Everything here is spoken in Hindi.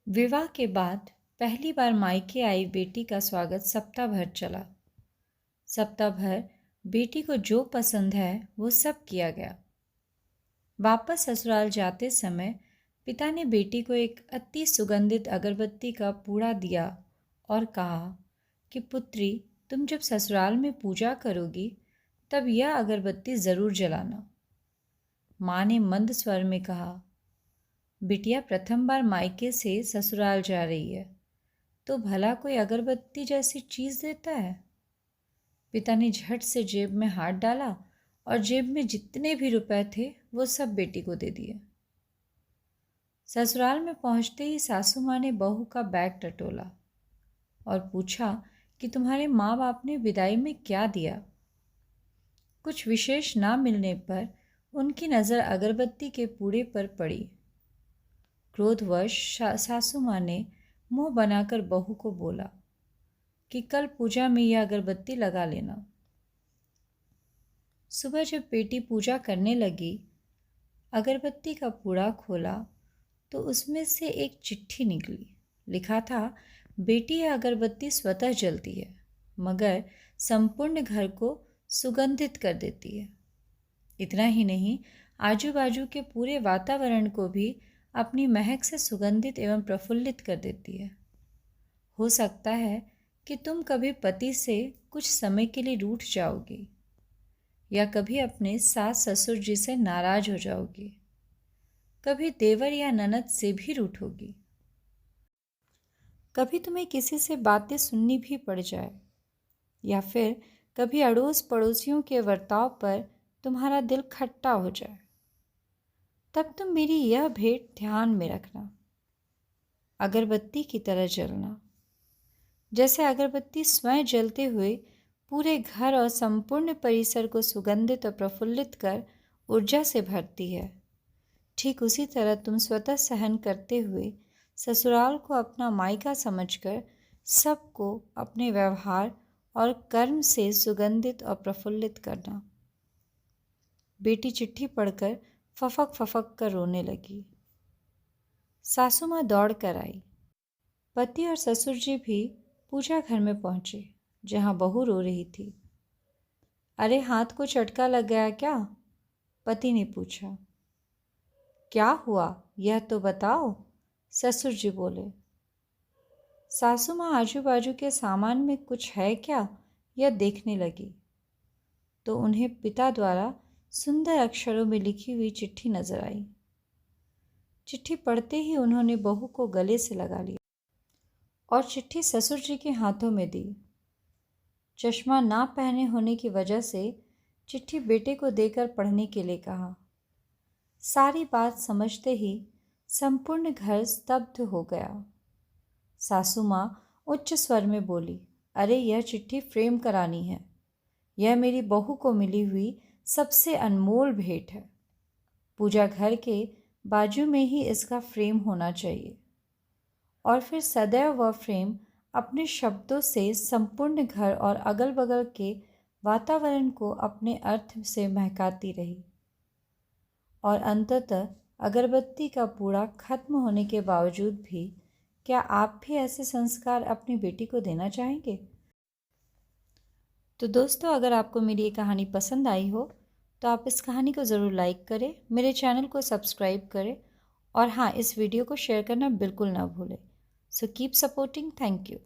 विवाह के बाद पहली बार मायके आई बेटी का स्वागत सप्ताह भर चला। सप्ताह भर बेटी को जो पसंद है वो सब किया गया। वापस ससुराल जाते समय पिता ने बेटी को एक अति सुगंधित अगरबत्ती का पूड़ा दिया और कहा कि पुत्री, तुम जब ससुराल में पूजा करोगी तब यह अगरबत्ती ज़रूर जलाना। माँ ने मंद स्वर में कहा, बिटिया प्रथम बार मायके से ससुराल जा रही है तो भला कोई अगरबत्ती जैसी चीज़ देता है। पिता ने झट से जेब में हाथ डाला और जेब में जितने भी रुपए थे वो सब बेटी को दे दिए। ससुराल में पहुंचते ही सासू माँ ने बहू का बैग टटोला और पूछा कि तुम्हारे माँ बाप ने विदाई में क्या दिया। कुछ विशेष ना मिलने पर उनकी नज़र अगरबत्ती के पूड़े पर पड़ी। क्रोधवश सासू माँ ने मुंह बनाकर बहू को बोला कि कल पूजा में यह अगरबत्ती लगा लेना। सुबह जब बेटी पूजा करने लगी, अगरबत्ती का पूड़ा खोला तो उसमें से एक चिट्ठी निकली। लिखा था, बेटी यह अगरबत्ती स्वतः जलती है मगर संपूर्ण घर को सुगंधित कर देती है। इतना ही नहीं, आजू बाजू के पूरे वातावरण को भी अपनी महक से सुगंधित एवं प्रफुल्लित कर देती है। हो सकता है कि तुम कभी पति से कुछ समय के लिए रूठ जाओगी या कभी अपने सास ससुर जी से नाराज हो जाओगी, कभी देवर या ननद से भी रूठोगी, कभी तुम्हें किसी से बातें सुननी भी पड़ जाए या फिर कभी अड़ोस पड़ोसियों के बर्ताव पर तुम्हारा दिल खट्टा हो जाए। तब तुम मेरी यह भेंट ध्यान में रखना, अगरबत्ती की तरह जलना। जैसे अगरबत्ती स्वयं जलते हुए पूरे घर और संपूर्ण परिसर को सुगंधित और प्रफुल्लित कर ऊर्जा से भरती है, ठीक उसी तरह तुम स्वतः सहन करते हुए ससुराल को अपना मायका समझकर सबको अपने व्यवहार और कर्म से सुगंधित और प्रफुल्लित करना। बेटी चिट्ठी पढ़कर फफक फफक कर रोने लगी। सासू माँ दौड़ कर आई। पति और ससुर जी भी पूजा घर में पहुंचे जहां बहू रो रही थी। अरे हाथ को चटका लग गया क्या? पति ने पूछा। क्या हुआ यह तो बताओ, ससुर जी बोले। सासू माँ आजू बाजू के सामान में कुछ है क्या यह देखने लगी तो उन्हें पिता द्वारा सुंदर अक्षरों में लिखी हुई चिट्ठी नजर आई। चिट्ठी पढ़ते ही उन्होंने बहू को गले से लगा लिया और चिट्ठी ससुर जी के हाथों में दी। चश्मा ना पहने होने की वजह से चिट्ठी बेटे को देकर पढ़ने के लिए कहा। सारी बात समझते ही संपूर्ण घर स्तब्ध हो गया। सासू माँ उच्च स्वर में बोली, अरे यह चिट्ठी फ्रेम करानी है। यह मेरी बहू को मिली हुई सबसे अनमोल भेंट है। पूजा घर के बाजू में ही इसका फ्रेम होना चाहिए और फिर सदैव वह फ्रेम अपने शब्दों से संपूर्ण घर और अगल बगल के वातावरण को अपने अर्थ से महकाती रही। और अंततः अगरबत्ती का पूड़ा खत्म होने के बावजूद भी क्या आप भी ऐसे संस्कार अपनी बेटी को देना चाहेंगे? तो दोस्तों, अगर आपको मेरी ये कहानी पसंद आई हो तो आप इस कहानी को ज़रूर लाइक करें, मेरे चैनल को सब्सक्राइब करें और हाँ, इस वीडियो को शेयर करना बिल्कुल ना भूलें। So keep supporting. Thank you.